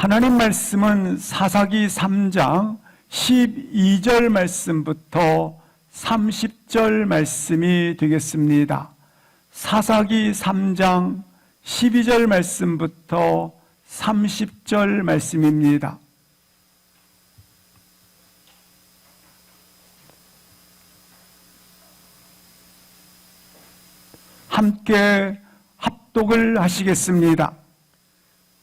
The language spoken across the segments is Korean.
하나님 말씀은 사사기 3장 12절 말씀부터 30절 말씀이 되겠습니다. 사사기 3장 12절 말씀부터 30절 말씀입니다. 함께 합독을 하시겠습니다.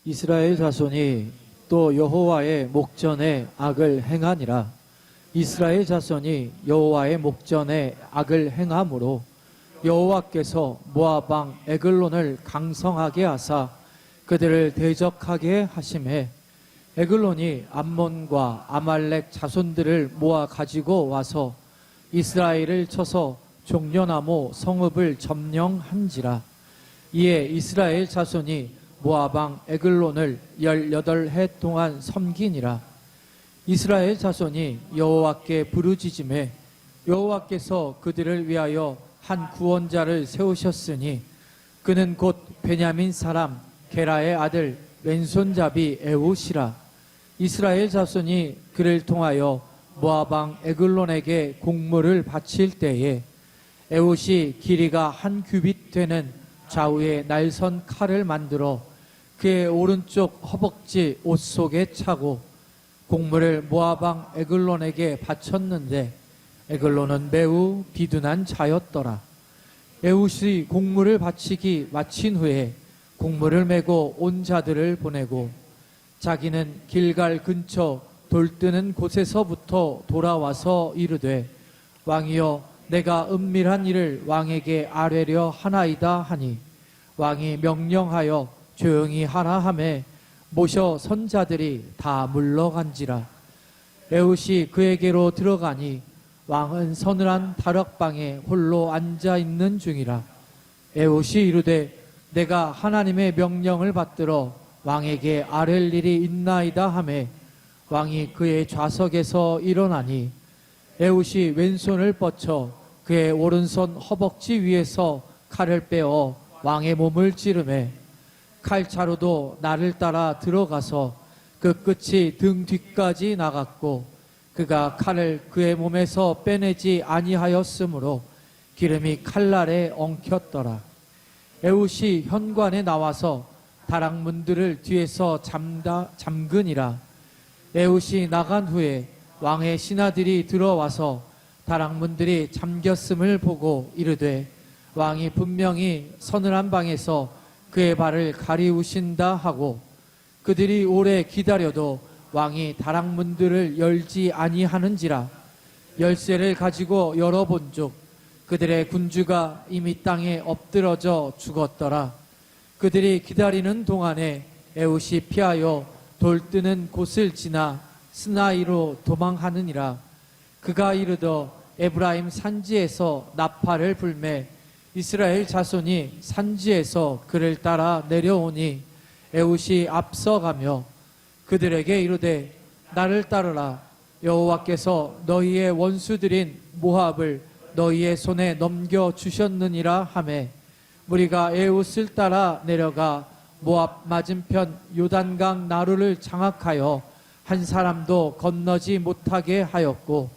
이스라엘 자손이 또 여호와의 목전에 악을 행하니라. 이스라엘 자손이 여호와의 목전에 악을 행함으로 여호와께서 모압 왕 에글론을 강성하게 하사 그들을 대적하게 하심에 에글론이 암몬과 아말렉 자손들을 모아 가지고 와서 이스라엘을 쳐서 종려나무 성읍을 점령한지라. 이에 이스라엘 자손이 모압 왕 에글론을 18해 동안 섬기니라. 이스라엘 자손이 여호와께 부르짖음에 여호와께서 그들을 위하여 한 구원자를 세우셨으니 그는 곧 베냐민 사람 게라의 아들 왼손잡이 에훗이라. 이스라엘 자손이 그를 통하여 모압 왕 에글론에게 공물을 바칠 때에 에훗이 길이가 한 규빗 되는 좌우에 날선 칼을 만들어 그의 오른쪽 허벅지 옷 속에 차고 공물을 모압 왕 에글론에게 바쳤는데 에글론은 매우 비둔한 자였더라. 에훗이 공물을 바치기 마친 후에 공물을 메고 온 자들을 보내고 자기는 길갈 근처 돌뜨는 곳에서부터 돌아와서 이르되 왕이여 내가 은밀한 일을 왕에게 아뢰려 하나이다 하니 왕이 명령하여 조용히 하라 하매 모셔 선자들이 다 물러간지라. 에훗이 그에게로 들어가니 왕은 서늘한 다락방에 홀로 앉아 있는 중이라. 에훗이 이르되 내가 하나님의 명령을 받들어 왕에게 아랠 일이 있나이다 하매 왕이 그의 좌석에서 일어나니 에훗이 왼손을 뻗쳐 그의 오른손 허벅지 위에서 칼을 빼어 왕의 몸을 찌르매 칼자루도 나를 따라 들어가서 그 끝이 등 뒤까지 나갔고 그가 칼을 그의 몸에서 빼내지 아니하였으므로 기름이 칼날에 엉켰더라. 에훗이 현관에 나와서 다락문들을 뒤에서 잠그니라. 에훗이 나간 후에 왕의 신하들이 들어와서 다락문들이 잠겼음을 보고 이르되 왕이 분명히 서늘한 방에서 그의 발을 가리우신다 하고 그들이 오래 기다려도 왕이 다락문들을 열지 아니하는지라. 열쇠를 가지고 열어본즉 그들의 군주가 이미 땅에 엎드러져 죽었더라. 그들이 기다리는 동안에 에훗이 피하여 돌뜨는 곳을 지나 스나이로 도망하느니라. 그가 이르더 에브라임 산지에서 나팔을 불매 이스라엘 자손이 산지에서 그를 따라 내려오니 에훗이 앞서가며 그들에게 이르되 나를 따르라. 여호와께서 너희의 원수들인 모압을 너희의 손에 넘겨주셨느니라 하매 무리가 에훗을 따라 내려가 모압 맞은편 요단강 나루를 장악하여 한 사람도 건너지 못하게 하였고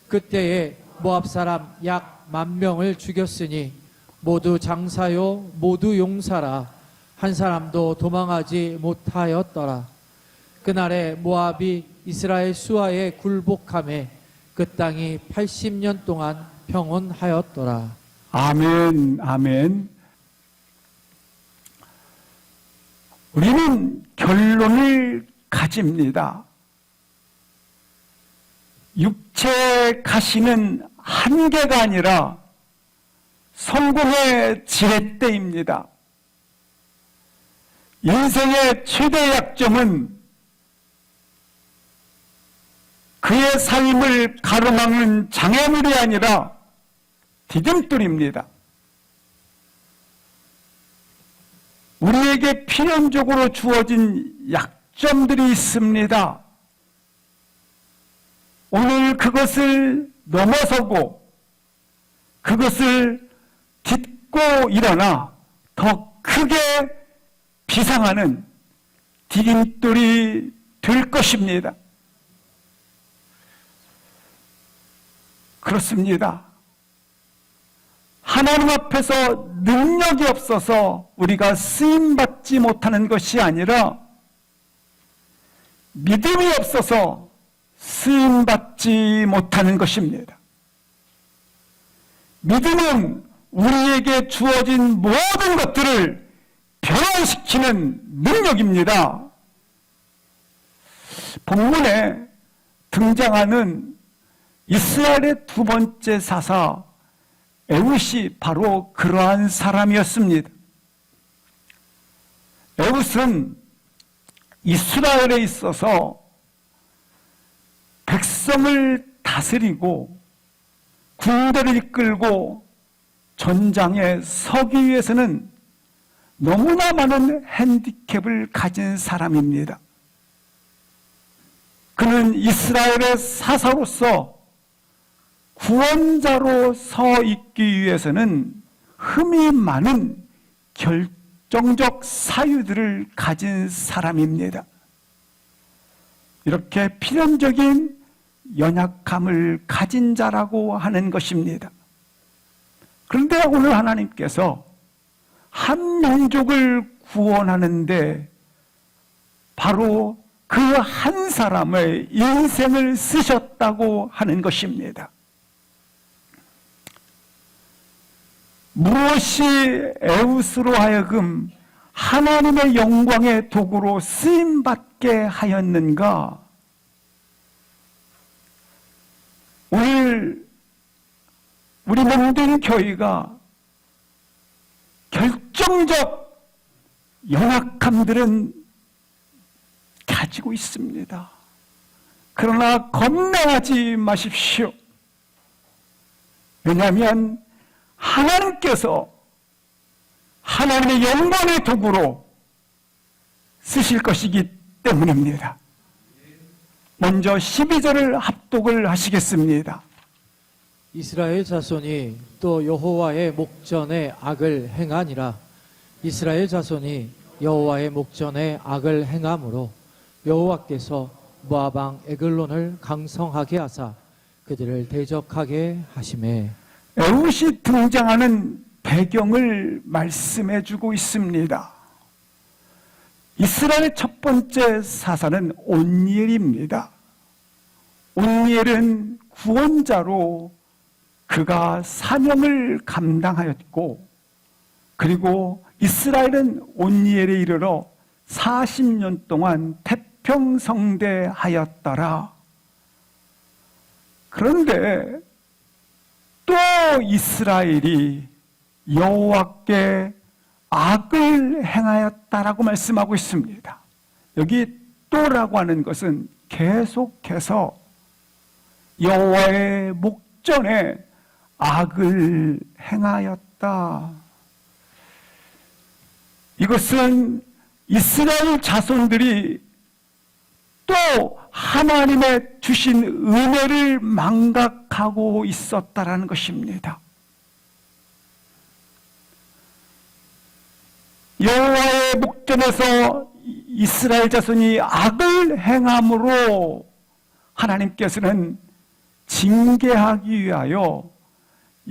그때에 모압 사람 약 10,000명을 죽였으니 모두 장사요 모두 용사라. 한 사람도 도망하지 못하였더라. 그날에 모압이 이스라엘 수하에 굴복하매 그 땅이 80년 동안 평온하였더라. 아멘, 아멘. 우리는 결론을 가집니다. 육체 가시는 한계가 아니라 성공의 지렛대입니다. 인생의 최대 약점은 그의 삶을 가로막는 장애물이 아니라 디딤돌입니다. 우리에게 필연적으로 주어진 약점들이 있습니다. 오늘 그것을 넘어서고 그것을 딛고 일어나 더 크게 비상하는 디딤돌이 될 것입니다. 그렇습니다. 하나님 앞에서 능력이 없어서 우리가 쓰임받지 못하는 것이 아니라 믿음이 없어서 쓰임받지 못하는 것입니다. 믿음은 우리에게 주어진 모든 것들을 변화시키는 능력입니다. 본문에 등장하는 이스라엘의 두 번째 사사 에훗이 바로 그러한 사람이었습니다. 에훗은 이스라엘에 있어서 백성을 다스리고 군대를 이끌고 전장에 서기 위해서는 너무나 많은 핸디캡을 가진 사람입니다. 그는 이스라엘의 사사로서 구원자로 서 있기 위해서는 흠이 많은 결정적 사유들을 가진 사람입니다. 이렇게 필연적인 연약함을 가진 자라고 하는 것입니다. 그런데 오늘 하나님께서 한 민족을 구원하는데 바로 그 한 사람의 인생을 쓰셨다고 하는 것입니다. 무엇이 에훗으로 하여금 하나님의 영광의 도구로 쓰임받게 하였는가? 오늘 우리 모든 교회가 결정적 연약함들은 가지고 있습니다. 그러나 겁내하지 마십시오. 왜냐하면 하나님께서 하나님의 영광의 도구로 쓰실 것이기 때문입니다. 먼저 12절을 합독을 하시겠습니다. 이스라엘 자손이 또 여호와의 목전에 악을 행하니라. 이스라엘 자손이 여호와의 목전에 악을 행함으로 여호와께서 모압 왕 에글론을 강성하게 하사 그들을 대적하게 하시매. 에훗이 등장하는 배경을 말씀해 주고 있습니다. 이스라엘의 첫 번째 사사는 온니엘입니다. 온니엘은 구원자로 그가 사명을 감당하였고, 그리고 이스라엘은 온니엘에 이르러 40년 동안 태평성대하였더라. 그런데 또 이스라엘이 여호와께 악을 행하였다라고 말씀하고 있습니다. 여기 또라고 하는 것은 계속해서 여호와의 목전에 악을 행하였다. 이것은 이스라엘 자손들이 또 하나님의 주신 은혜를 망각하고 있었다라는 것입니다. 여호와의 목전에서 이스라엘 자손이 악을 행함으로 하나님께서는 징계하기 위하여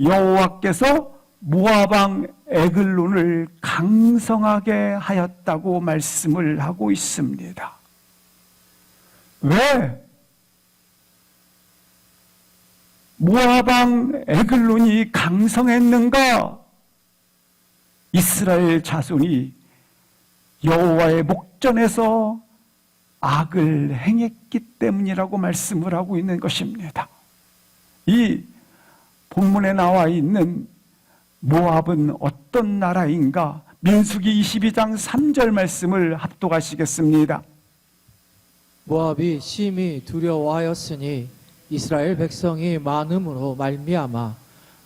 여호와께서 모압 왕 에글론을 강성하게 하였다고 말씀을 하고 있습니다. 왜? 모압 왕 에글론이 강성했는가? 이스라엘 자손이 여호와의 목전에서 악을 행했기 때문이라고 말씀을 하고 있는 것입니다. 이 본문에 나와 있는 모압은 어떤 나라인가? 민수기 22장 3절 말씀을 합독하시겠습니다. 모압이 심히 두려워하였으니 이스라엘 백성이 많음으로 말미암아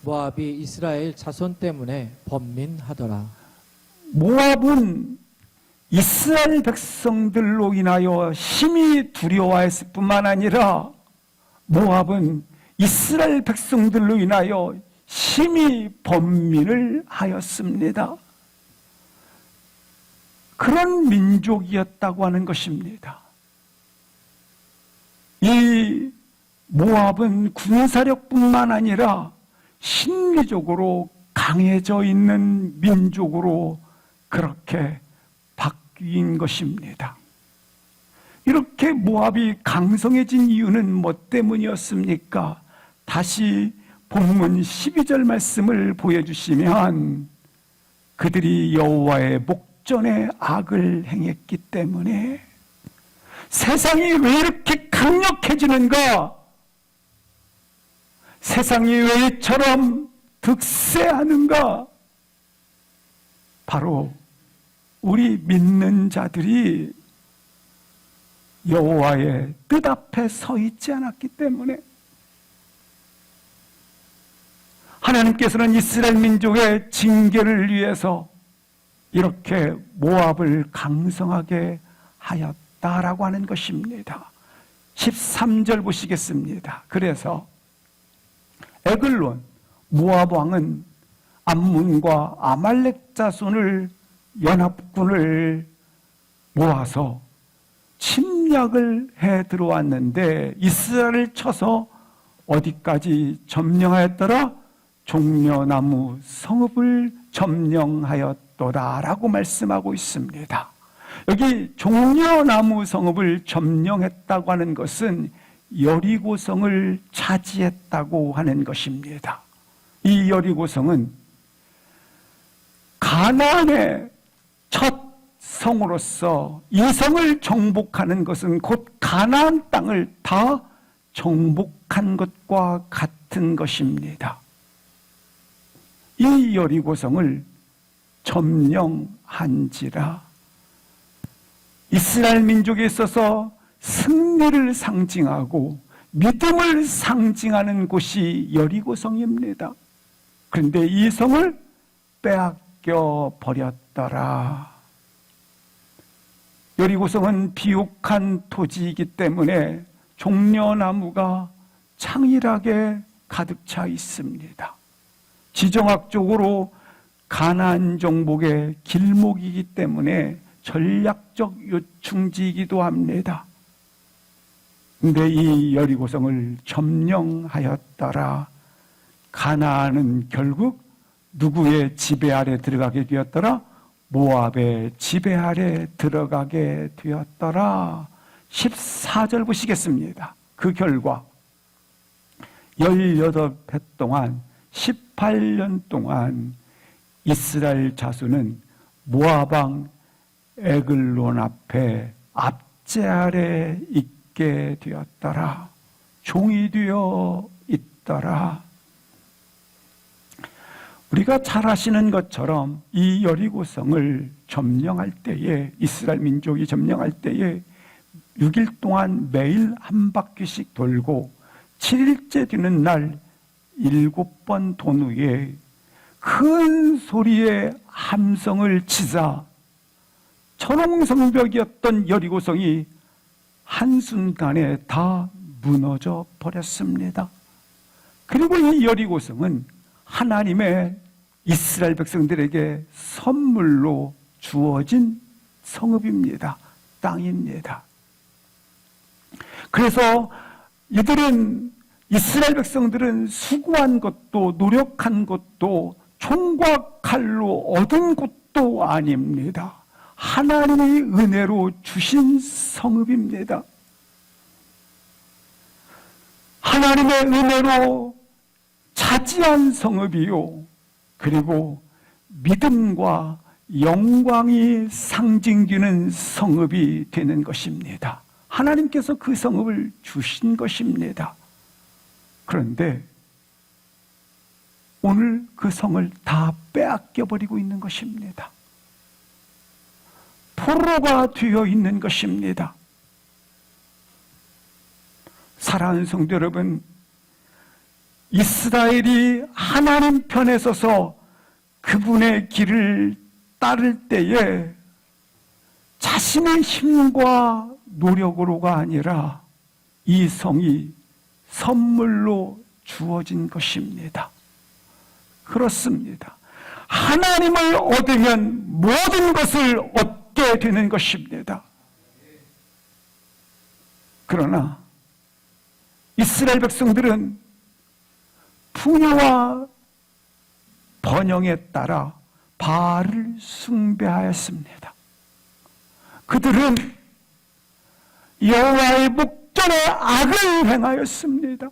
모압이 이스라엘 자손 때문에 번민하더라. 모압은 이스라엘 백성들로 인하여 심히 두려워했을 뿐만 아니라 모압은 이스라엘 백성들로 인하여 심히 번민을 하였습니다. 그런 민족이었다고 하는 것입니다. 이 모압은 군사력뿐만 아니라 심리적으로 강해져 있는 민족으로 그렇게 바뀐 것입니다. 이렇게 모압이 강성해진 이유는 뭐 때문이었습니까? 다시 본문 12절 말씀을 보여주시면 그들이 여호와의 목전에 악을 행했기 때문에 세상이 왜 이렇게 강력해지는가? 세상이 왜 이처럼 득세하는가? 바로 우리 믿는 자들이 여호와의 뜻 앞에 서 있지 않았기 때문에 하나님께서는 이스라엘 민족의 징계를 위해서 이렇게 모압을 강성하게 하였다라고 하는 것입니다. 13절 보시겠습니다. 그래서 에글론 모압 왕은 암몬과 아말렉 자손을 연합군을 모아서 침략을 해 들어왔는데 이스라엘을 쳐서 어디까지 점령하였더라? 종려나무 성읍을 점령하였도다라고 말씀하고 있습니다. 여기 종려나무 성읍을 점령했다고 하는 것은 여리고성을 차지했다고 하는 것입니다. 이 여리고성은 가나안의 첫 성으로서 이 성을 정복하는 것은 곧 가나안 땅을 다 정복한 것과 같은 것입니다. 이 여리고성을 점령한지라 이스라엘 민족에 있어서 승리를 상징하고 믿음을 상징하는 곳이 여리고성입니다. 그런데 이 성을 빼앗겨 버렸더라. 여리고성은 비옥한 토지이기 때문에 종려나무가 창일하게 가득 차 있습니다. 지정학적으로 가나안 정복의 길목이기 때문에 전략적 요충지이기도 합니다. 근데 이 여리고성을 점령하였더라. 가나안은 결국 누구의 지배 아래 들어가게 되었더라? 모압의 지배 아래 들어가게 되었더라. 14절 보시겠습니다. 그 결과 18해 동안 18년 동안 이스라엘 자손은 모압 왕 에글론 앞에 압제 아래 있게 되었더라. 종이 되어 있더라. 우리가 잘 아시는 것처럼 이 여리고성을 점령할 때에 이스라엘 민족이 점령할 때에 6일 동안 매일 한 바퀴씩 돌고 7일째 되는 날 7번 돈 후에 큰 소리의 함성을 치자 천홍성벽이었던 여리고성이 한순간에 다 무너져 버렸습니다. 그리고 이 여리고성은 하나님의 이스라엘 백성들에게 선물로 주어진 성읍입니다. 땅입니다. 그래서 이스라엘 백성들은 수고한 것도 노력한 것도 총과 칼로 얻은 것도 아닙니다. 하나님의 은혜로 주신 성읍입니다. 하나님의 은혜로 차지한 성읍이요. 그리고 믿음과 영광이 상징되는 성읍이 되는 것입니다. 하나님께서 그 성읍을 주신 것입니다. 그런데 오늘 그 성을 다 빼앗겨버리고 있는 것입니다. 포로가 되어 있는 것입니다. 사랑하는 성도 여러분, 이스라엘이 하나님 편에 서서 그분의 길을 따를 때에 자신의 힘과 노력으로가 아니라 이 성이 선물로 주어진 것입니다. 그렇습니다. 하나님을 얻으면 모든 것을 얻게 받게 되는 것입니다. 그러나 이스라엘 백성들은 풍요와 번영에 따라 바알을 숭배하였습니다. 그들은 여호와의 목전에 악을 행하였습니다.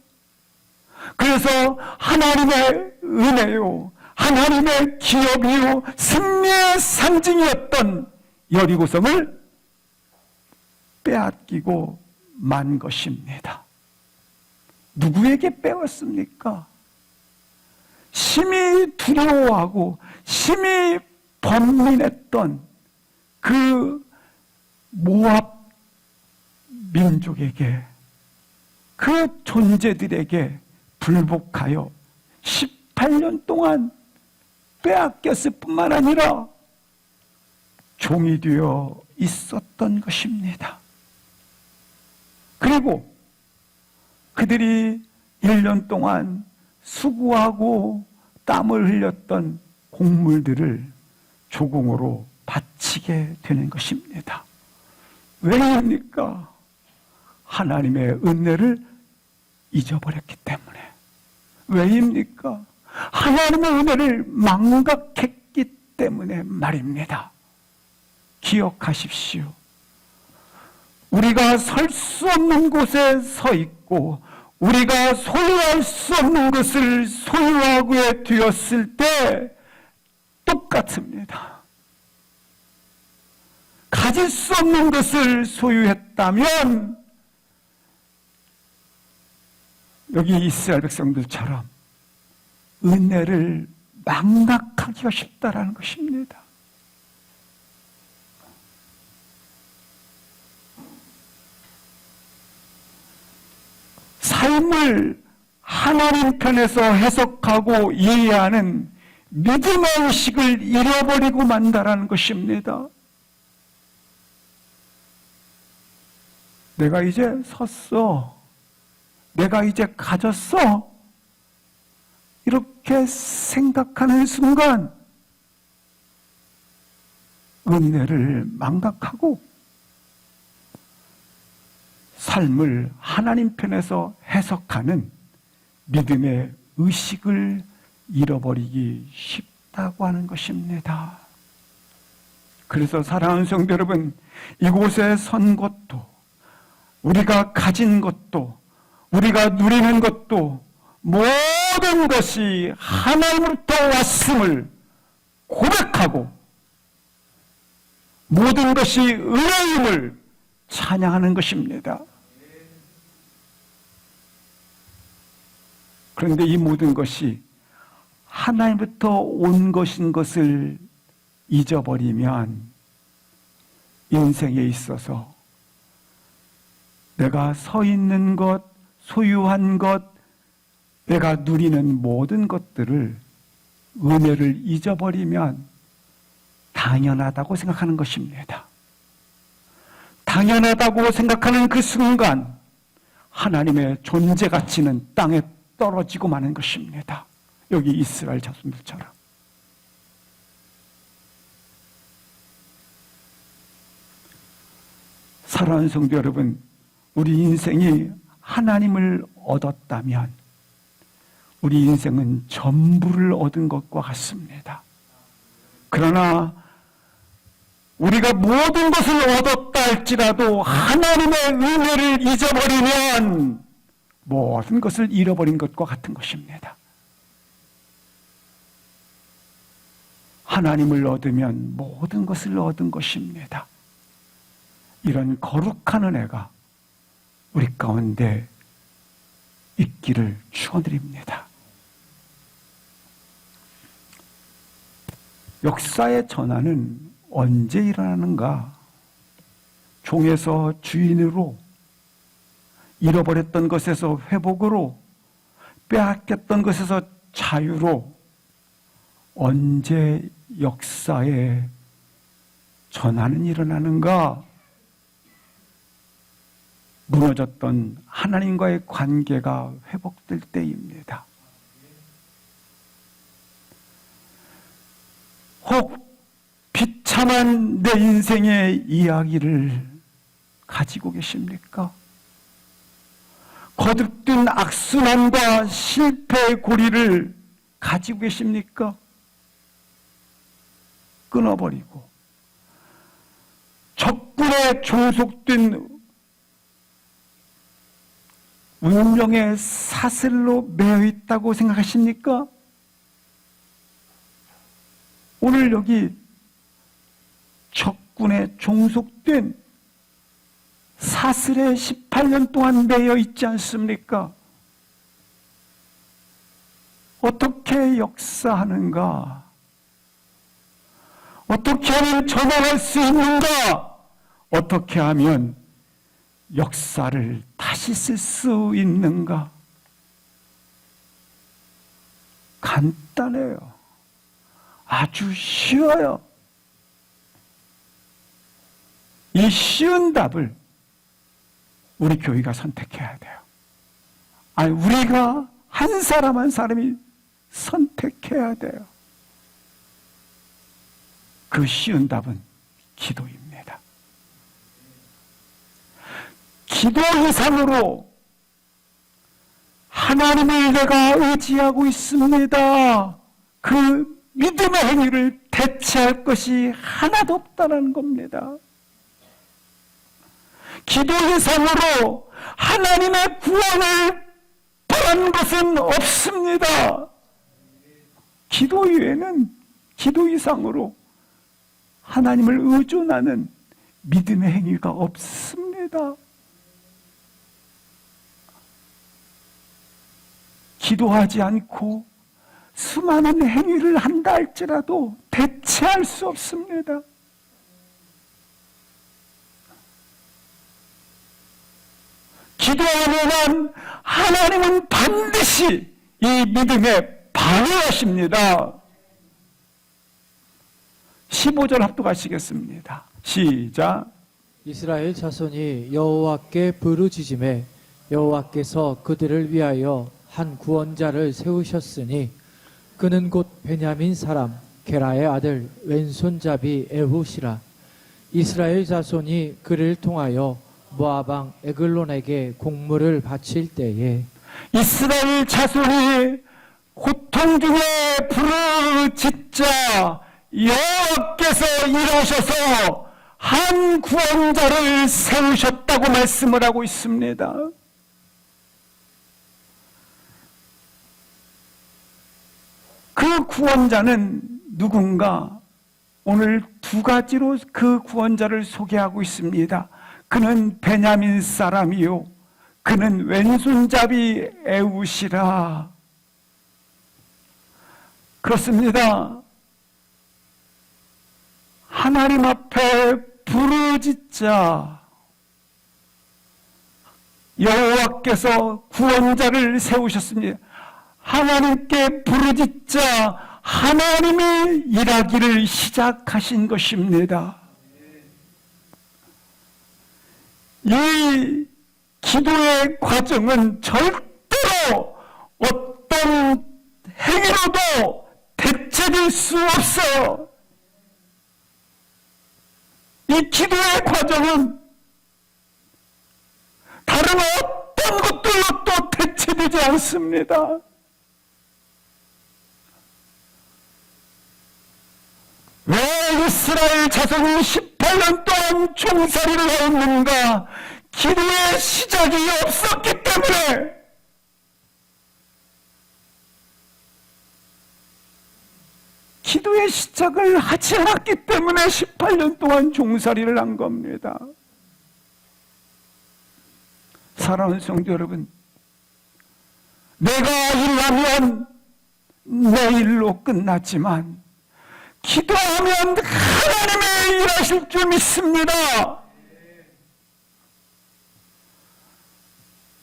그래서 하나님의 은혜요, 하나님의 기업이요, 승리의 상징이었던 여리고성을 빼앗기고 만 것입니다. 누구에게 빼왔습니까? 심히 두려워하고 심히 번민했던 그 모압 민족에게, 그 존재들에게 불복하여 18년 동안 빼앗겼을 뿐만 아니라 종이 되어 있었던 것입니다. 그리고 그들이 1년 동안 수고하고 땀을 흘렸던 곡물들을 조공으로 바치게 되는 것입니다. 왜입니까? 하나님의 은혜를 잊어버렸기 때문에. 왜입니까? 하나님의 은혜를 망각했기 때문에 말입니다. 기억하십시오. 우리가 설 수 없는 곳에 서 있고 우리가 소유할 수 없는 것을 소유하게 되었을 때 똑같습니다. 가질 수 없는 것을 소유했다면 여기 이스라엘 백성들처럼 은혜를 망각하기가 쉽다라는 것입니다. 삶을 하나님 편에서 해석하고 이해하는 믿음의 의식을 잃어버리고 만다라는 것입니다. 내가 이제 섰어. 내가 이제 가졌어. 이렇게 생각하는 순간 은혜를 망각하고 삶을 하나님 편에서 해석하는 믿음의 의식을 잃어버리기 쉽다고 하는 것입니다. 그래서 사랑하는 성도 여러분, 이곳에 선 것도, 우리가 가진 것도, 우리가 누리는 것도 모든 것이 하나님으로부터 왔음을 고백하고 모든 것이 은혜임을 찬양하는 것입니다. 그런데 이 모든 것이 하나님부터 온 것인 것을 잊어버리면 인생에 있어서 내가 서 있는 것, 소유한 것, 내가 누리는 모든 것들을, 은혜를 잊어버리면 당연하다고 생각하는 것입니다. 당연하다고 생각하는 그 순간 하나님의 존재 가치는 땅에 떨어지고 마는 것입니다. 여기 이스라엘 자손들처럼. 사랑하는 성도 여러분, 우리 인생이 하나님을 얻었다면 우리 인생은 전부를 얻은 것과 같습니다. 그러나 우리가 모든 것을 얻었다 할지라도 하나님의 은혜를 잊어버리면 모든 것을 잃어버린 것과 같은 것입니다. 하나님을 얻으면 모든 것을 얻은 것입니다. 이런 거룩한 은혜가 우리 가운데 있기를 축원드립니다. 역사의 전환은 언제 일어나는가? 종에서 주인으로, 잃어버렸던 것에서 회복으로, 빼앗겼던 것에서 자유로 언제 역사의 전환은 일어나는가? 무너졌던 하나님과의 관계가 회복될 때입니다. 혹 비참한 비참한 내 인생의 이야기를 가지고 계십니까? 거듭된 악순환과 실패의 고리를 가지고 계십니까? 끊어버리고 적군에 종속된 운명의 사슬로 매여 있다고 생각하십니까? 오늘 여기 적군에 종속된 사슬에 18년 동안 매여 있지 않습니까? 어떻게 역사하는가? 어떻게 하면 전환할 수 있는가? 어떻게 하면 역사를 다시 쓸 수 있는가? 간단해요. 아주 쉬워요. 이 쉬운 답을 우리 교회가 선택해야 돼요. 아니, 우리가 한 사람 한 사람이 선택해야 돼요. 그 쉬운 답은 기도입니다. 기도 이상으로 하나님을 내가 의지하고 있습니다. 그 믿음의 행위를 대체할 것이 하나도 없다는 겁니다. 기도 이상으로 하나님의 구원을 바라는 것은 없습니다. 기도 이외에는 기도 이상으로 하나님을 의존하는 믿음의 행위가 없습니다. 기도하지 않고 수많은 행위를 한다 할지라도 대체할 수 없습니다. 기도하면 하나님은 반드시 이 믿음에 반응하십니다. 15절 합독하시겠습니다. 시작. 이스라엘 자손이 여호와께 부르짖음에 여호와께서 그들을 위하여 한 구원자를 세우셨으니 그는 곧 베냐민 사람 게라의 아들 왼손잡이 에훗이라. 이스라엘 자손이 그를 통하여 모압 왕 에글론에게 공물을 바칠 때에 이스라엘 자손이 고통 중에 부르짖자 여호와께서 일하셔서 한 구원자를 세우셨다고 말씀을 하고 있습니다. 그 구원자는 누군가? 오늘 두 가지로 그 구원자를 소개하고 있습니다. 그는 베냐민 사람이요, 그는 왼손잡이 에훗이라. 그렇습니다. 하나님 앞에 부르짖자 여호와께서 구원자를 세우셨습니다. 하나님께 부르짖자 하나님이 일하기를 시작하신 것입니다. 이 기도의 과정은 절대로 어떤 행위로도 대체될 수 없어요. 이 기도의 과정은 다른 어떤 것들로도 대체되지 않습니다. 왜 이스라엘 자손이 18년 동안 종살이를 했는가? 기도의 시작이 없었기 때문에. 기도의 시작을 하지 않았기 때문에 18년 동안 종살이를 한 겁니다. 사랑하는 성도 여러분, 내가 일하면 내일로 끝났지만 기도하면 하나님이 일하실 줄 믿습니다.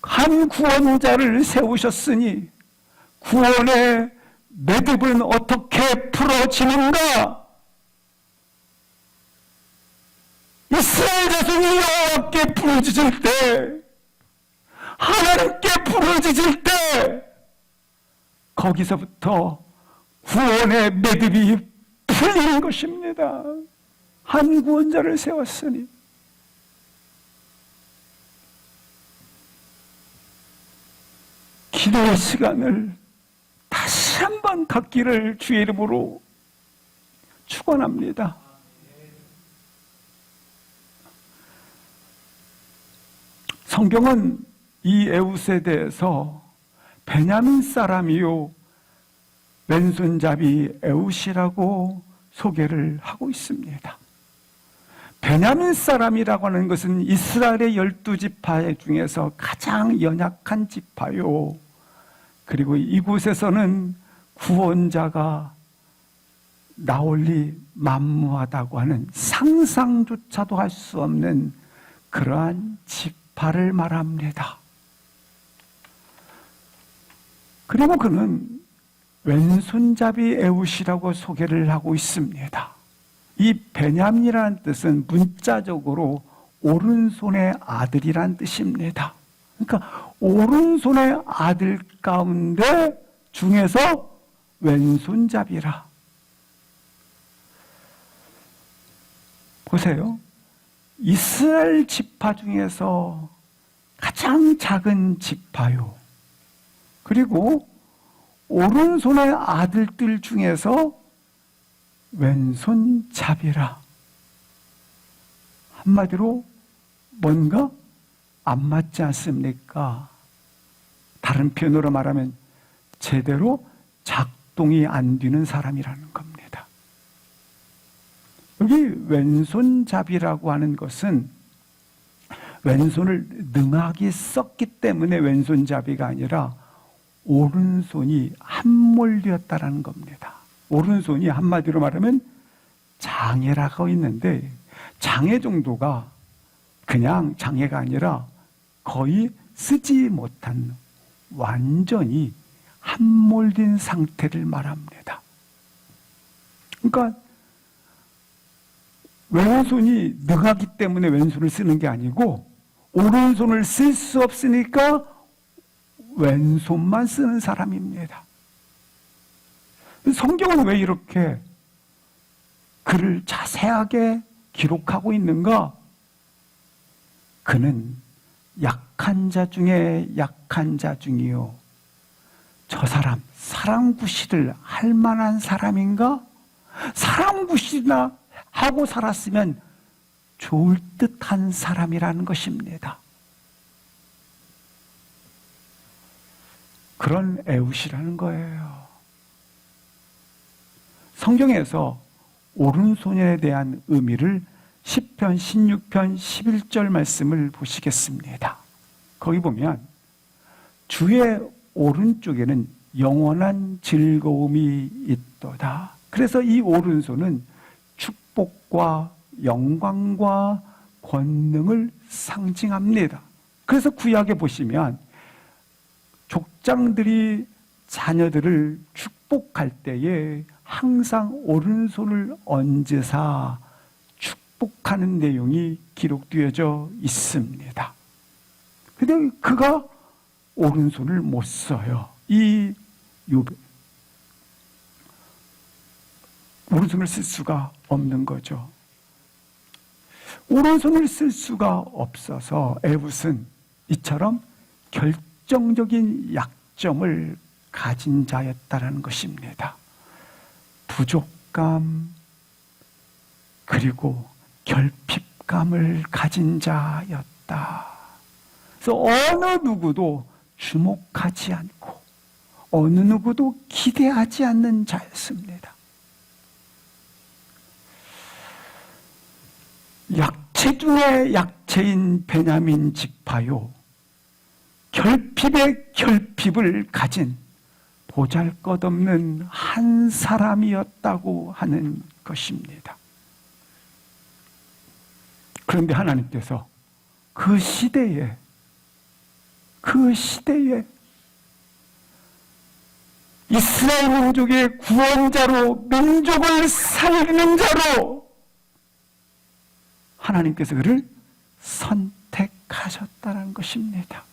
한 구원자를 세우셨으니 구원의 매듭은 어떻게 풀어지는가? 이스라엘 자손이 여호와께 부르짖을 때, 하나님께 부르짖을 때 거기서부터 구원의 매듭이 풀리는 것입니다. 한 구원자를 세웠으니 기도의 시간을 다시 한번 갖기를 주의 이름으로 축원합니다. 성경은 이 에웃에 대해서 베냐민 사람이요 왼손잡이 에웃이라고 소개를 하고 있습니다. 베냐민 사람이라고 하는 것은 이스라엘의 12지파 중에서 가장 연약한 지파요. 그리고 이곳에서는 구원자가 나올리 만무하다고 하는 상상조차도 할 수 없는 그러한 지파를 말합니다. 그리고 그는 왼손잡이 에웃이라고 소개를 하고 있습니다. 이 베냐민이라는 뜻은 문자적으로 오른손의 아들이란 뜻입니다. 그러니까 오른손의 아들 가운데 중에서 왼손잡이라. 보세요. 이스라엘 지파 중에서 가장 작은 지파요. 그리고 오른손의 아들들 중에서 왼손잡이라. 한마디로 뭔가 안 맞지 않습니까? 다른 표현으로 말하면 제대로 작동이 안 되는 사람이라는 겁니다. 여기 왼손잡이라고 하는 것은 왼손을 능하게 썼기 때문에 왼손잡이가 아니라 오른손이 함몰되었다라는 겁니다. 오른손이 한마디로 말하면 장애라고 있는데 장애 정도가 그냥 장애가 아니라 거의 쓰지 못한 완전히 함몰된 상태를 말합니다. 그러니까 왼손이 능하기 때문에 왼손을 쓰는 게 아니고 오른손을 쓸 수 없으니까 왼손만 쓰는 사람입니다. 성경은 왜 이렇게 글을 자세하게 기록하고 있는가? 그는 약한 자 중에 약한 자 중이요. 저 사람 구실을 할 만한 사람인가? 사람 구실이나 하고 살았으면 좋을 듯한 사람이라는 것입니다. 그런 에웃이라는 거예요. 성경에서 오른손에 대한 의미를 시편 16편 11절 말씀을 보시겠습니다. 거기 보면 주의 오른쪽에는 영원한 즐거움이 있도다. 그래서 이 오른손은 축복과 영광과 권능을 상징합니다. 그래서 구약에 보시면 족장들이 자녀들을 축복할 때에 항상 오른손을 얹으사 축복하는 내용이 기록되어져 있습니다. 근데 그가 오른손을 못 써요. 이 욥 오른손을 쓸 수가 없는 거죠. 오른손을 쓸 수가 없어서 에웃은 이처럼 결정적인 약점을 가진 자였다는 것입니다. 부족감 그리고 결핍감을 가진 자였다. 그래서 어느 누구도 주목하지 않고 어느 누구도 기대하지 않는 자였습니다. 약체 중에 약체인 베냐민 지파요. 결핍의 결핍을 가진 보잘것없는 한 사람이었다고 하는 것입니다. 그런데 하나님께서 그 시대에 이스라엘 민족의 구원자로 민족을 살리는 자로 하나님께서 그를 선택하셨다는 것입니다.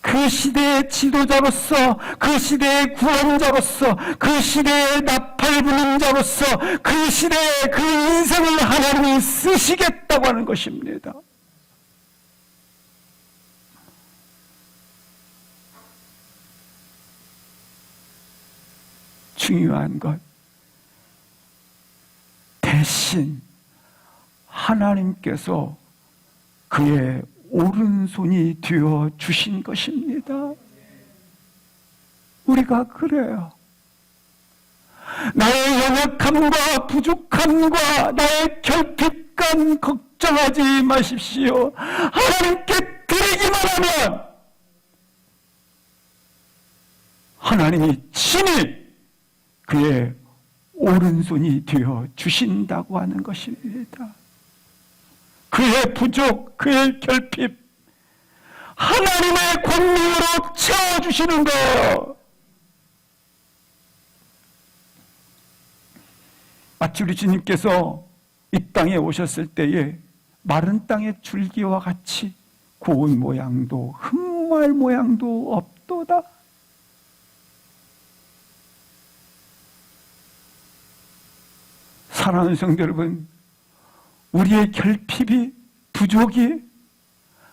그 시대의 지도자로서, 그 시대의 구원자로서, 그 시대의 나팔 부는 자로서 그 시대의 그 인생을 하나님이 쓰시겠다고 하는 것입니다. 중요한 것, 대신 하나님께서 그의 오른손이 되어 주신 것입니다. 우리가 그래요. 나의 연약함과 부족함과 나의 결핍감 걱정하지 마십시오. 하나님께 드리기만 하면 하나님이 친히 그의 오른손이 되어 주신다고 하는 것입니다. 그의 부족, 그의 결핍, 하나님의 권능으로 채워주시는 거예요. 마치 우리 주님께서 이 땅에 오셨을 때에 마른 땅의 줄기와 같이 고운 모양도 흠모할 모양도 없도다. 사랑하는 성도 여러분, 우리의 결핍이, 부족이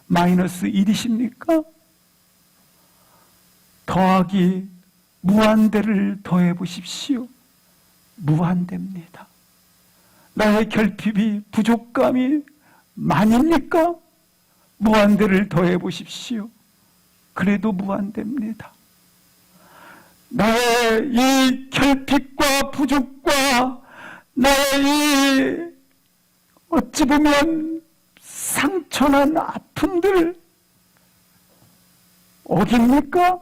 마이너스 1이십니까? 더하기 무한대를 더해 보십시오. 무한대입니다. 나의 결핍이, 부족감이 만입니까? 무한대를 더해 보십시오. 그래도 무한대입니다. 나의 이 결핍과 부족과 나의 이 어찌 보면 상처난 아픔들 어깁니까?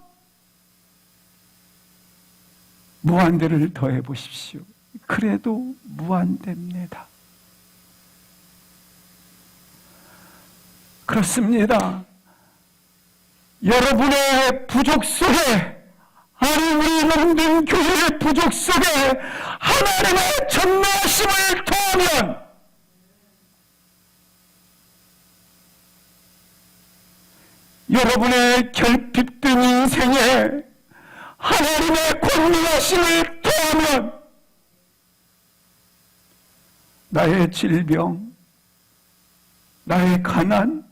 무한대를 더해 보십시오. 그래도 무한대입니다. 그렇습니다. 여러분의 부족 속에, 아니 우리 남된 교회의 부족 속에 하나님의 전능하심을 더하면 여러분의 결핍된 인생에 하나님의 권능하심을 더하면 나의 질병, 나의 가난,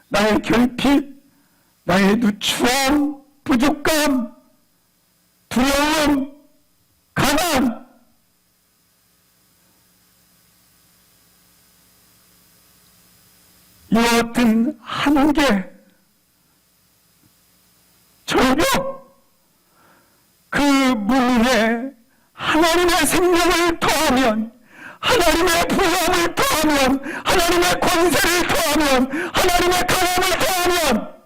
나의 결핍, 나의 누추함, 부족감, 두려움, 가난, 이와 같은 한계, 절벽, 그 무에 하나님의 생명을 더하면, 하나님의 부함을 더하면, 하나님의 권세를 더하면, 하나님의 강함을 더하면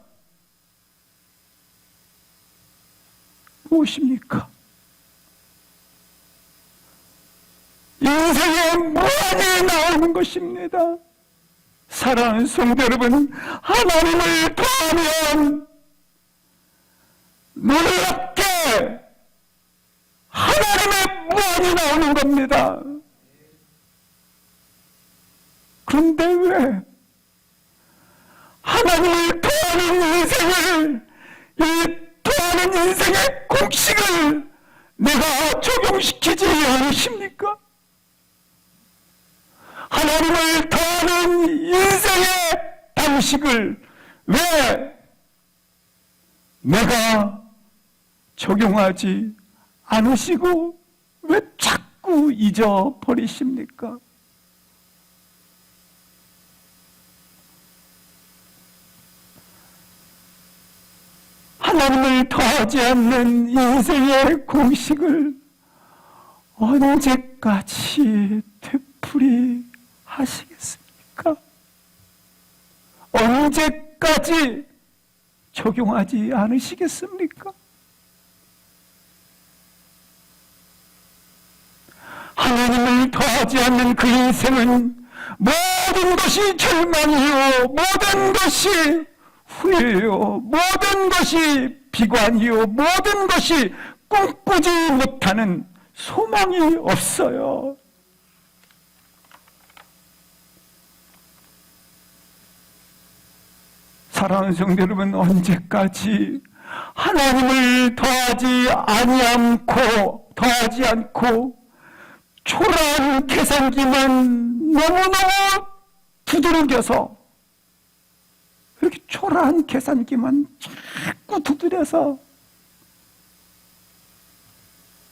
무엇입니까? 인생에 무한히 나오는 것입니다. 사랑하는 성도 여러분, 하나님을 더하면 놀랍게 하나님의 무한이 나오는 겁니다. 그런데 왜 하나님을 더하는 인생을, 이 더하는 인생의 공식을 내가 적용시키지 않으십니까? 하나님을 더하는 인생의 방식을 왜 내가 적용하지 않으시고 왜 자꾸 잊어버리십니까? 하나님을 더하지 않는 인생의 공식을 언제까지 되풀이 하시겠습니까? 언제까지 적용하지 않으시겠습니까? 하나님을 더하지 않는 그 인생은 모든 것이 절망이요, 모든 것이 후회요, 모든 것이 비관이요, 모든 것이 꿈꾸지 못하는 소망이 없어요. 사랑하는 성도 여러분, 언제까지 하나님을 더하지 않고 초라한 계산기만 너무너무 두드러져서, 이렇게 초라한 계산기만 자꾸 두드려서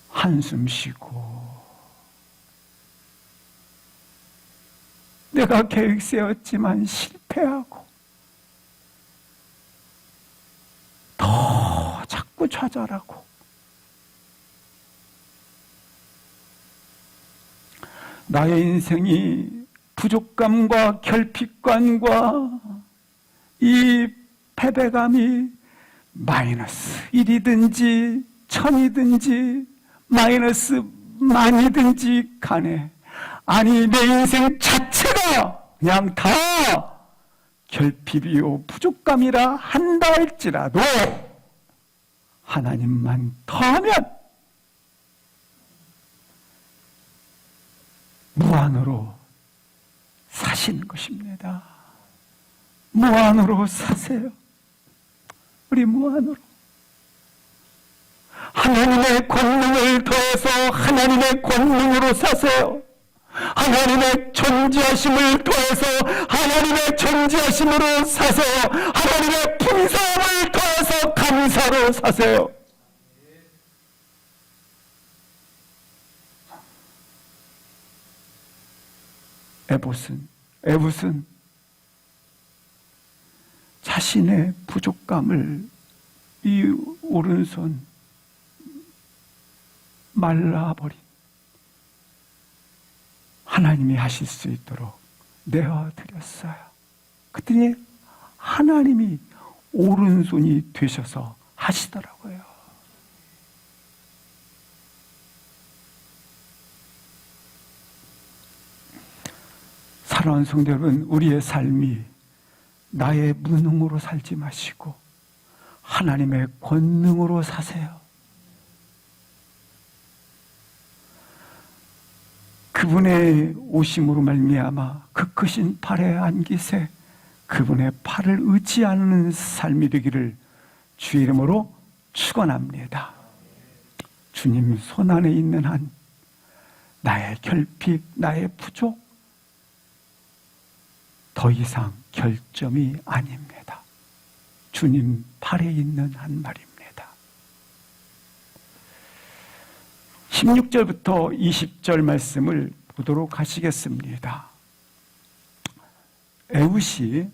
한숨 쉬고, 내가 계획 세웠지만 실패하고, 더 자꾸 좌절하고, 나의 인생이 부족감과 결핍감과 이 패배감이 마이너스 1이든지 1000이든지 마이너스 만이든지 간에, 아니 내 인생 자체가 그냥 다 결핍이요 부족감이라 한다 할지라도 하나님만 더하면 무한으로 사시는 것입니다. 무한으로 사세요. 우리 무한으로 하나님의 권능을 더해서 하나님의 권능으로 사세요. 하나님의 존재하심을 더해서 하나님의 존재하심으로 사세요. 하나님의 풍성함을 더해서 감사로 사세요. 에봇은 자신의 부족감을 이 오른손 말라버린 하나님이 하실 수 있도록 내어드렸어요. 그랬더니 하나님이 오른손이 되셔서 하시더라고요. 사랑하는 성도 여러분, 우리의 삶이 나의 무능으로 살지 마시고 하나님의 권능으로 사세요. 그분의 오심으로 말미암아 그 크신 팔에 안기세 그분의 팔을 의지하는 삶이 되기를 주의 이름으로 축원합니다. 주님 손 안에 있는 한 나의 결핍, 나의 부족 더 이상 결점이 아닙니다. 주님 팔에 있는 한 말입니다. 16절부터 20절 말씀을 보도록 하시겠습니다. 에훗이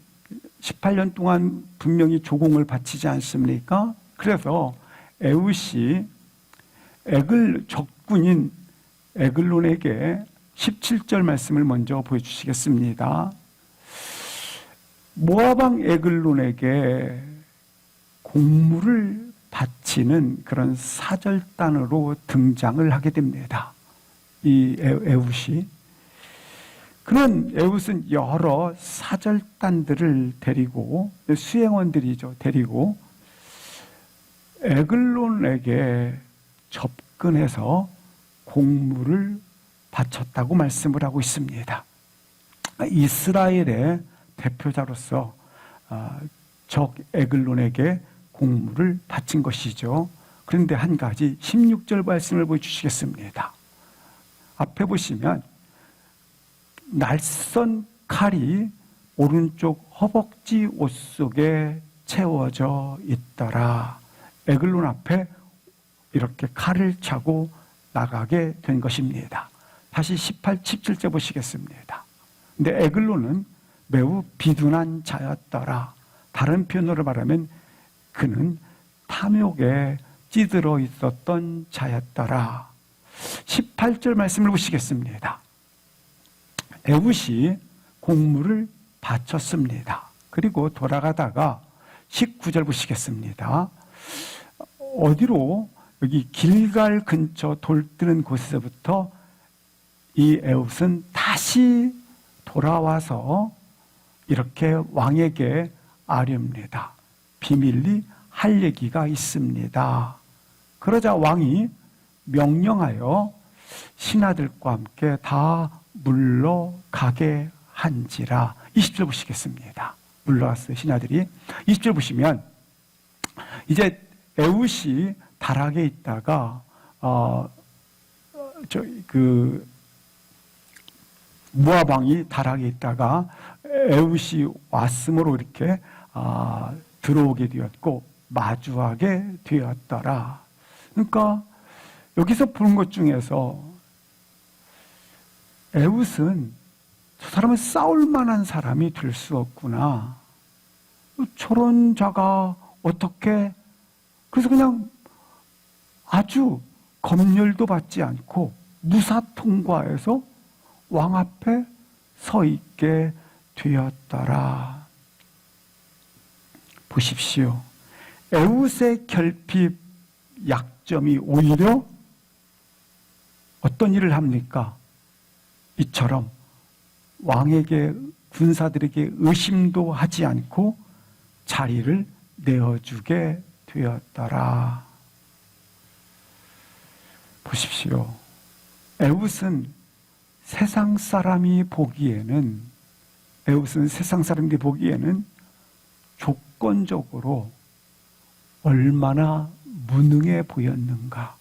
18년 동안 분명히 조공을 바치지 않습니까? 그래서 에훗이 적군인 에글론에게 17절 말씀을 먼저 보여주시겠습니다. 모압왕 에글론에게 공물을 바치는 그런 사절단으로 등장을 하게 됩니다. 이 에훗이. 그런 에훗은 여러 사절단들을 데리고, 수행원들이죠. 데리고 에글론에게 접근해서 공물을 바쳤다고 말씀을 하고 있습니다. 이스라엘의 대표자로서 적 에글론에게 공물을 바친 것이죠. 그런데 한 가지 16절 말씀을 보여주시겠습니다. 앞에 보시면 날선 칼이 오른쪽 허벅지 옷 속에 채워져 있더라. 에글론 앞에 이렇게 칼을 차고 나가게 된 것입니다. 다시 17절 보시겠습니다. 근데 에글론은 매우 비둔한 자였더라. 다른 표현으로 말하면 그는 탐욕에 찌들어 있었던 자였더라. 18절 말씀을 보시겠습니다. 에훗이 공물을 바쳤습니다. 그리고 돌아가다가 19절 보시겠습니다. 어디로? 여기 길갈 근처 돌뜨는 곳에서부터 이 에훗은 다시 돌아와서 이렇게 왕에게 아뢰옵니다. 비밀리 할 얘기가 있습니다. 그러자 왕이 명령하여 신하들과 함께 다 물러가게 한지라. 20절 보시겠습니다. 물러갔어요, 신하들이. 20절 보시면 이제 에훗이 다락에 있다가 모압 왕이 다락에 있다가 에훗이 왔으므로 이렇게 들어오게 되었고 마주하게 되었더라. 그러니까 여기서 보는 것 중에서 에훗은 저 사람은 싸울 만한 사람이 될 수 없구나. 저런 자가 어떻게, 그래서 그냥 아주 검열도 받지 않고 무사 통과해서 왕 앞에 서 있게 되었더라. 보십시오. 에훗의 결핍 약점이 오히려 어떤 일을 합니까? 이처럼 왕에게, 군사들에게 의심도 하지 않고 자리를 내어주게 되었더라. 보십시오. 에훗은 세상 사람들이 보기에는 조건적으로 얼마나 무능해 보였는가.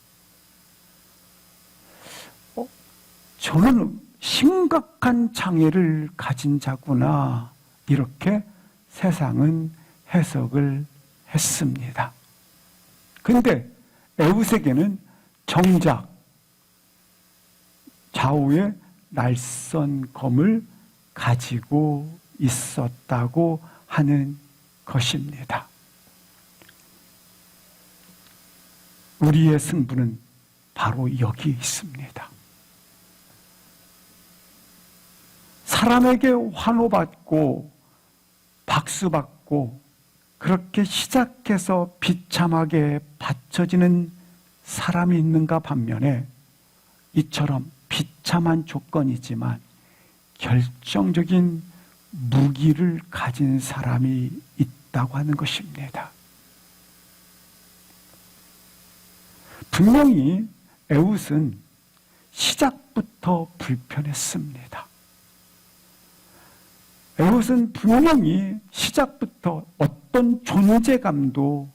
저는 심각한 장애를 가진 자구나, 이렇게 세상은 해석을 했습니다. 그런데 에훗에게는 정작 좌우에 날선 검을 가지고 있었다고 하는 것입니다. 우리의 승부는 바로 여기 있습니다. 사람에게 환호받고 박수받고 그렇게 시작해서 비참하게 받쳐지는 사람이 있는가 반면에 이처럼 비참한 조건이지만 결정적인 무기를 가진 사람이 있다고 하는 것입니다. 분명히 에훗은 시작부터 불편했습니다. 에훗은 분명히 시작부터 어떤 존재감도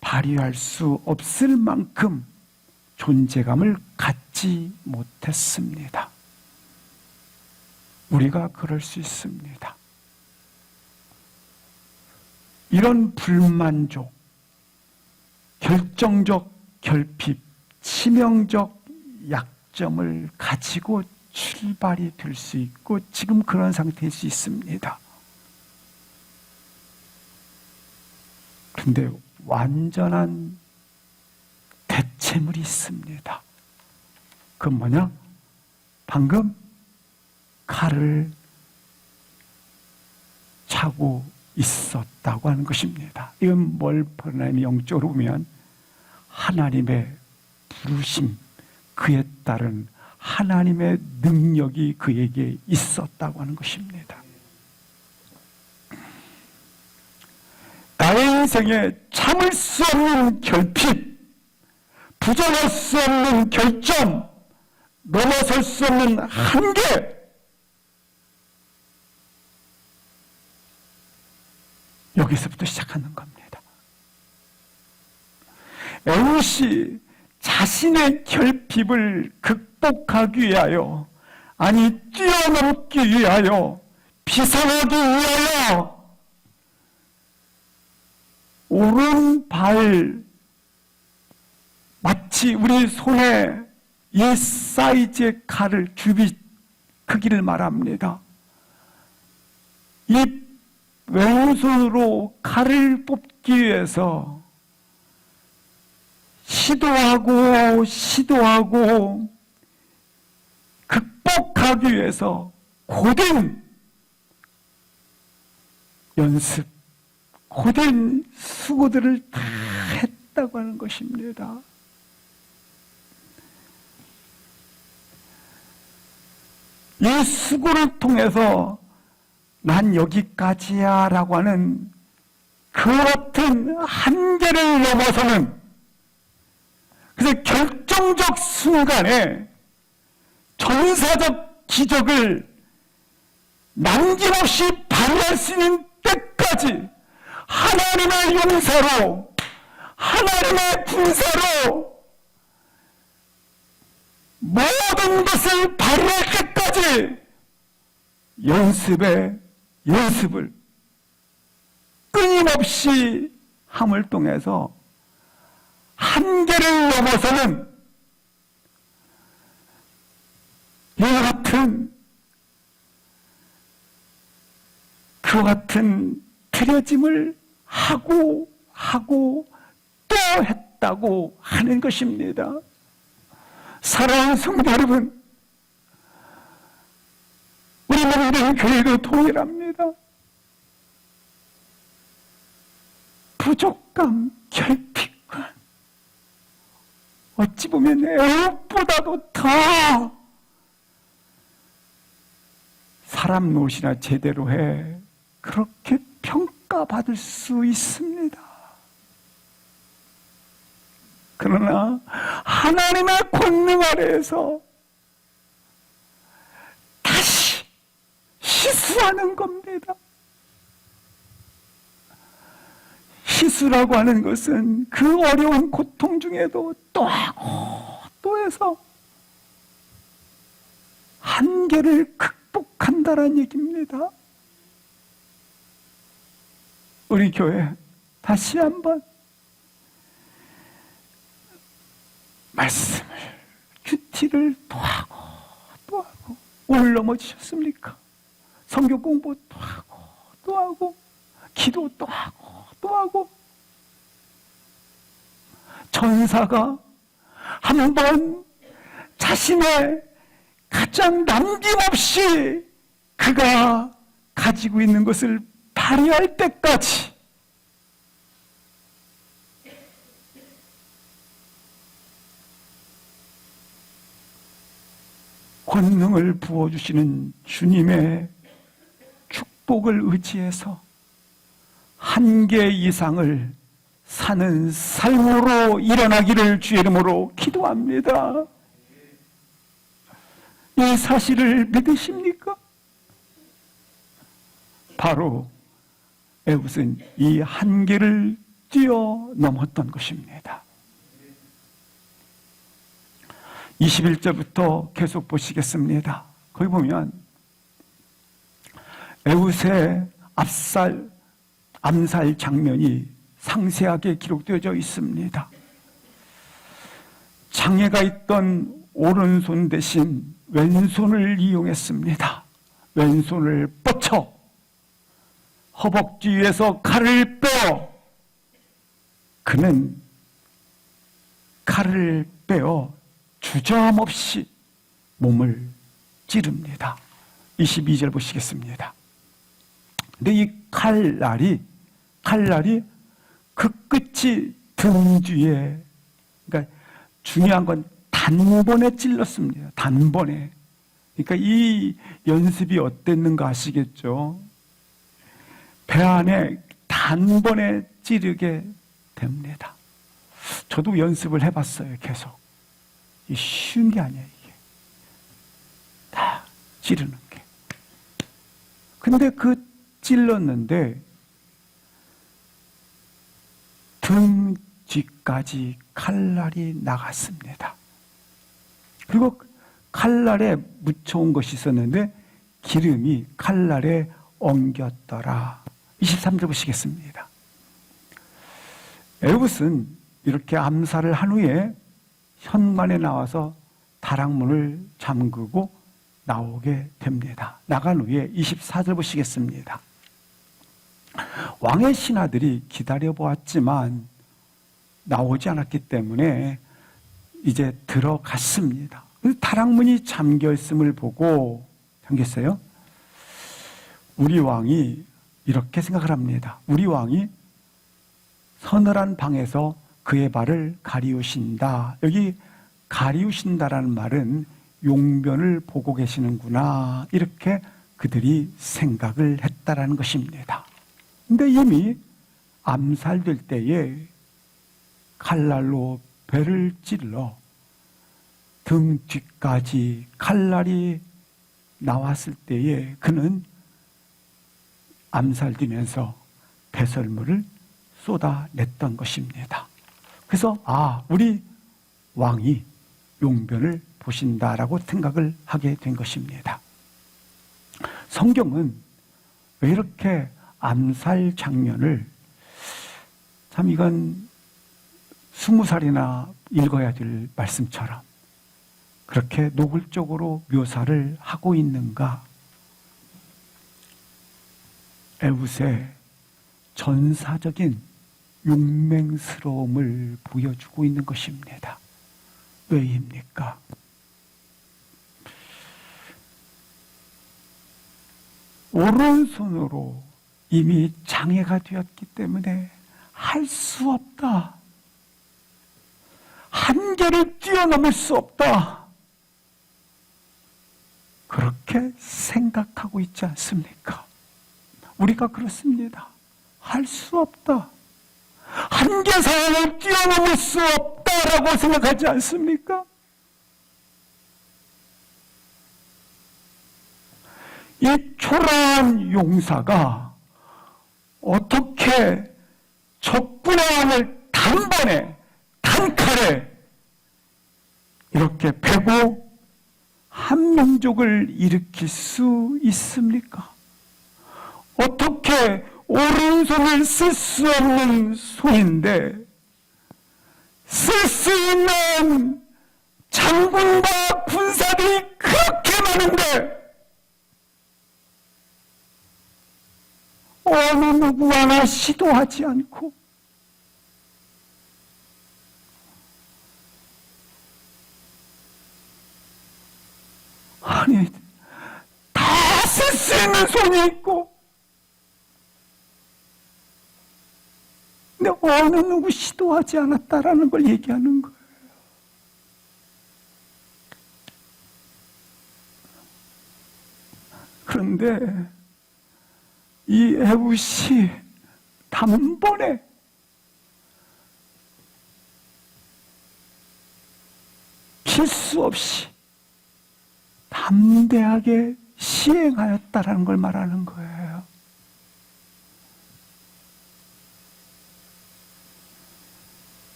발휘할 수 없을 만큼 존재감을 갖지 못했습니다. 우리가 그럴 수 있습니다. 이런 불만족, 결정적 결핍, 치명적 약점을 가지고 출발이 될 수 있고 지금 그런 상태일 수 있습니다. 그런데 완전한 대체물이 있습니다. 그건 뭐냐? 방금 칼을 차고 있었다고 하는 것입니다. 이건 뭘 표현하면 영적으로 보면 하나님의 부르심, 그에 따른 하나님의 능력이 그에게 있었다고 하는 것입니다. 나의 인생에 참을 수 없는 결핍, 부정할 수 없는 결점, 넘어설 수 없는 한계, 여기서부터 시작하는 겁니다. 에훗이 자신의 결핍을 극복하기 위하여, 아니 뛰어넘기 위하여, 비상하기 위하여 오른발, 마치 우리 손에 이 사이즈의 칼을, 규빗 크기를 말합니다. 이 왼손으로 칼을 뽑기 위해서 시도하고 극복하기 위해서 고된 연습, 고된 수고들을 다 했다고 하는 것입니다. 이 수고를 통해서 난 여기까지야 라고 하는 그 같은 한계를 넘어서는, 그래서 결정적 순간에 전사적 기적을 남김없이 발휘할 수 있는 때까지 하나님의 용사로, 하나님의 군사로 모든 것을 발휘할 때까지 연습을 끊임없이 함을 통해서 한계를 넘어서는 이와 같은 틀어짐을 하고 또 했다고 하는 것입니다. 사랑하는 성도 여러분, 우리 모든 교회도 동일합니다. 부족감, 결핍감, 어찌 보면 애굽보다도 더 사람 노릇이나 제대로 해 그렇게 평가받을 수 있습니다. 그러나 하나님의 권능 아래에서 다시 시수하는 겁니다. 시수라고 하는 것은 그 어려운 고통 중에도 또 하고 또 해서 한계를 극복한다는 얘기입니다. 우리 교회 다시 한번 말씀을, 큐티를 또 하고 오늘 넘어지셨습니까? 성경 공부 또 하고 기도 또 하고 전사가 한번 자신의 가장 남김없이 그가 가지고 있는 것을 발휘할 때까지 권능을 부어주시는 주님의 축복을 의지해서 한계 이상을 사는 삶으로 일어나기를 주의 이름으로 기도합니다. 이 사실을 믿으십니까? 바로 에훗은 이 한계를 뛰어넘었던 것입니다. 21절부터 계속 보시겠습니다. 거기 보면 에훗의 암살 장면이 상세하게 기록되어져 있습니다. 장애가 있던 오른손 대신 왼손을 이용했습니다. 왼손을 뻗쳐 허벅지 위에서 칼을 빼어 그는 칼을 빼어 주저함없이 몸을 찌릅니다. 22절 보시겠습니다. 근데 이 칼날이 그 끝이 등 뒤에, 그러니까 중요한 건 단번에 찔렀습니다. 단번에. 그러니까 이 연습이 어땠는가 아시겠죠? 배 안에 단번에 찌르게 됩니다. 저도 연습을 해봤어요, 계속. 이 쉬운 게 아니에요, 이게. 다 찌르는 게. 근데 그 찔렀는데 등 뒤까지 칼날이 나갔습니다. 그리고 칼날에 묻혀온 것이 있었는데 기름이 칼날에 엉겼더라. 23절 보시겠습니다. 에훗은 이렇게 암살을 한 후에 현관에 나와서 다락문을 잠그고 나오게 됩니다. 나간 후에 24절 보시겠습니다. 왕의 신하들이 기다려보았지만 나오지 않았기 때문에 이제 들어갔습니다. 다락문이 잠겨있음을 보고, 잠겼어요? 우리 왕이 이렇게 생각을 합니다. 우리 왕이 서늘한 방에서 그의 발을 가리우신다. 여기 가리우신다라는 말은 용변을 보고 계시는구나, 이렇게 그들이 생각을 했다라는 것입니다. 근데 이미 암살될 때에 칼날로 배를 찔러 등 뒤까지 칼날이 나왔을 때에 그는 암살되면서 배설물을 쏟아냈던 것입니다. 그래서 우리 왕이 용변을 보신다라고 생각을 하게 된 것입니다. 성경은 왜 이렇게 암살 장면을, 참 이건 20살이나 읽어야 될 말씀처럼 그렇게 노골적으로 묘사를 하고 있는가? 에훗의 전사적인 용맹스러움을 보여주고 있는 것입니다. 왜입니까? 오른손으로 이미 장애가 되었기 때문에 할 수 없다. 한계를 뛰어넘을 수 없다. 그렇게 생각하고 있지 않습니까? 우리가 그렇습니다. 할 수 없다. 한계사항을 뛰어넘을 수 없다라고 생각하지 않습니까? 이 초라한 용사가 어떻게 적군의 왕을 단번에, 단칼에 이렇게 베고 한 민족을 일으킬 수 있습니까? 어떻게 오른손을 쓸 수 없는 손인데 쓸 수 있는 장군과 군사들이 그렇게 많은데 어느 누구 하나 시도하지 않고 아니 다 쓸 수 있는 손이 있고 근데 어느 누구 시도하지 않았다라는 걸 얘기하는 거예요. 그런데 이 에훗이 단번에 필수 없이 담대하게 시행하였다라는 걸 말하는 거예요.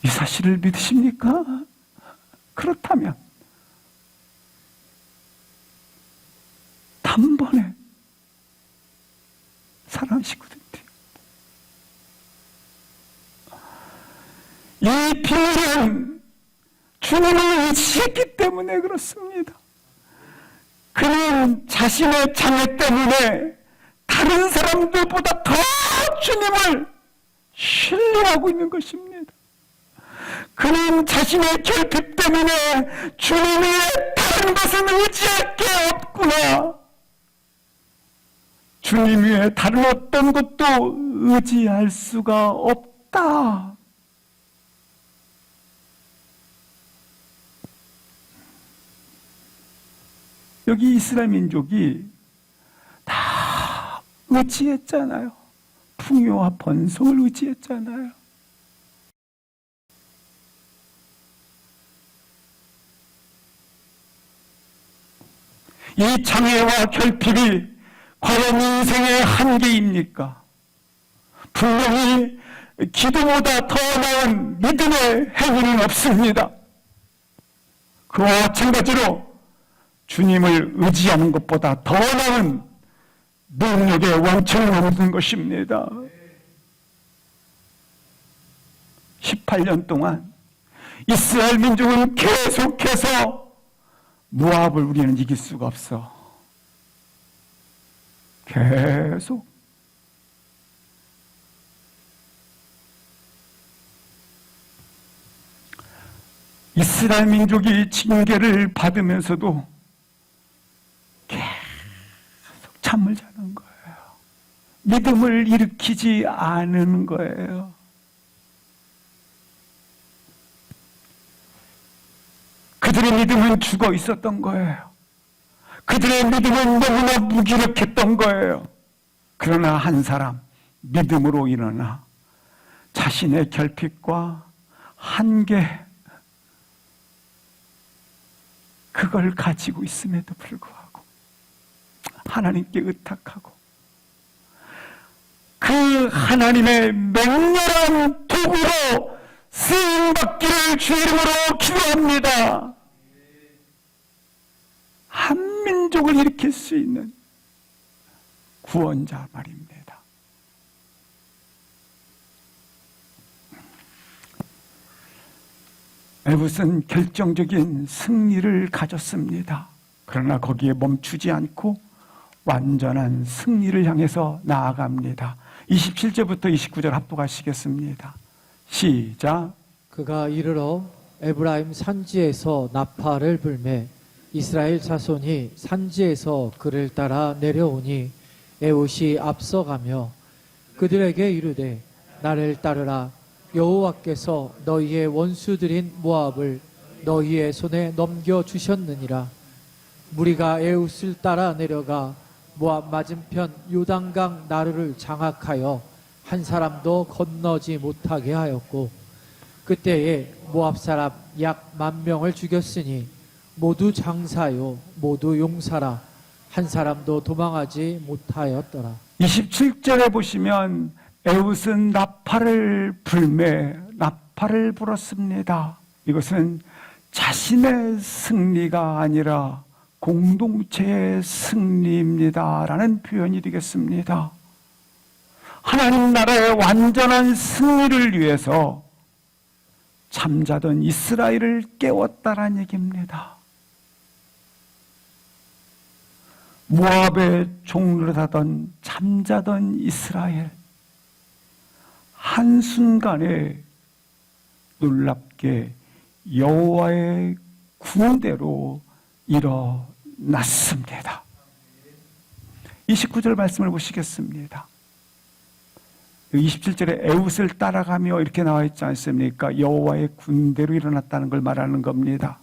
이 사실을 믿으십니까? 그렇다면 단번에 사랑하시거든요. 이 빌은 주님을 의지했기 때문에 그렇습니다. 그는 자신의 장애 때문에 다른 사람들보다 더 주님을 신뢰하고 있는 것입니다. 그는 자신의 결핍 때문에 주님 외에 다른 것은 의지할 게 없구나. 주님 외에 다른 어떤 것도 의지할 수가 없다. 여기 이스라엘 민족이 다 의지했잖아요. 풍요와 번성을 의지했잖아요. 이 장애와 결핍이 과연 인생의 한계입니까? 분명히 기도보다 더 나은 믿음의 행위는 없습니다. 그와 마찬가지로 주님을 의지하는 것보다 더 나은 능력의 원천은 없는 것입니다. 18년 동안 이스라엘 민족은 계속해서 모압을 우리는 이길 수가 없어. 계속. 이스라엘 민족이 징계를 받으면서도 계속 잠을 자는 거예요. 믿음을 일으키지 않은 거예요. 그들의 믿음은 죽어 있었던 거예요. 그들의 믿음은 너무나 무기력했던 거예요. 그러나 한 사람 믿음으로 일어나 자신의 결핍과 한계 그걸 가지고 있음에도 불구하고 하나님께 의탁하고 그 그 하나님의 맹렬한 도구로 쓰임받기를 주 이름으로 기도합니다. 한 민족을 일으킬 수 있는 구원자 말입니다. 에봇은 결정적인 승리를 가졌습니다. 그러나 거기에 멈추지 않고 완전한 승리를 향해서 나아갑니다. 27절부터 29절 합독하시겠습니다. 시작. 그가 이르러 에브라임 산지에서 나팔을 불매 이스라엘 자손이 산지에서 그를 따라 내려오니 에봇이 앞서가며 그들에게 이르되 나를 따르라. 여호와께서 너희의 원수들인 모압을 너희의 손에 넘겨주셨느니라. 무리가 에웃을 따라 내려가 모압 맞은편 요단강 나루를 장악하여 한 사람도 건너지 못하게 하였고 그때에 모압 사람 약 10,000명을 죽였으니 모두 장사요 모두 용사라. 한 사람도 도망하지 못하였더라. 27절에 보시면 에웃은 나팔을 불매 나팔을 불었습니다. 이것은 자신의 승리가 아니라 공동체의 승리입니다 라는 표현이 되겠습니다. 하나님 나라의 완전한 승리를 위해서 잠자던 이스라엘을 깨웠다는 얘기입니다. 모압의 종노릇하던 잠자던 이스라엘, 한순간에 놀랍게 여호와의 구원대로 일어났습니다. 29절 말씀을 보시겠습니다. 27절에 에웃을 따라가며 이렇게 나와 있지 않습니까? 여호와의 군대로 일어났다는 걸 말하는 겁니다.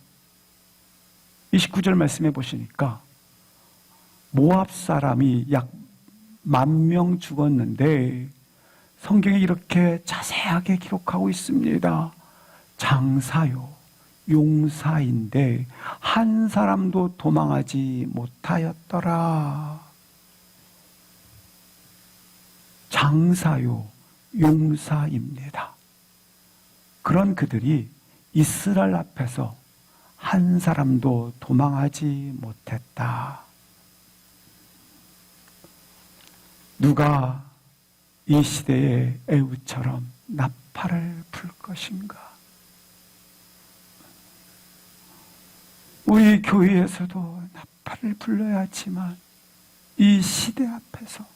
29절 말씀해 보시니까 모압 사람이 약 10,000명 죽었는데 성경에 이렇게 자세하게 기록하고 있습니다. 장사요, 용사인데 한 사람도 도망하지 못하였더라. 장사요, 용사입니다. 그런 그들이 이스라엘 앞에서 한 사람도 도망하지 못했다. 누가 이 시대의 에웃처럼 나팔을 불 것인가? 우리 교회에서도 나팔을 불러야 하지만 이 시대 앞에서,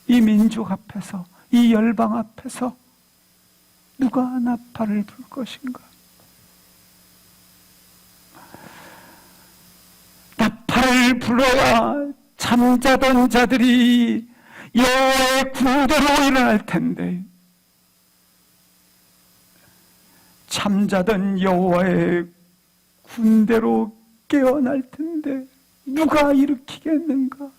이 민족 앞에서, 이 열방 앞에서 누가 나팔을 불 것인가? 나팔을 불어야 잠자던 자들이 여호와의 군대로 일어날 텐데, 잠자던 여호와의 군대로 깨어날 텐데 누가 일으키겠는가?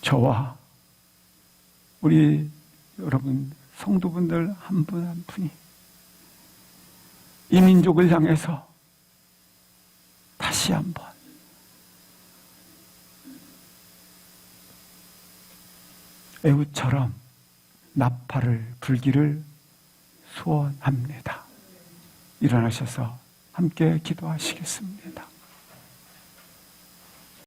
저와 우리 여러분 성도분들 한 분 한 분이 이 민족을 향해서 다시 한번 에웃처럼 나팔을 불기를 소원합니다. 일어나셔서 함께 기도하시겠습니다.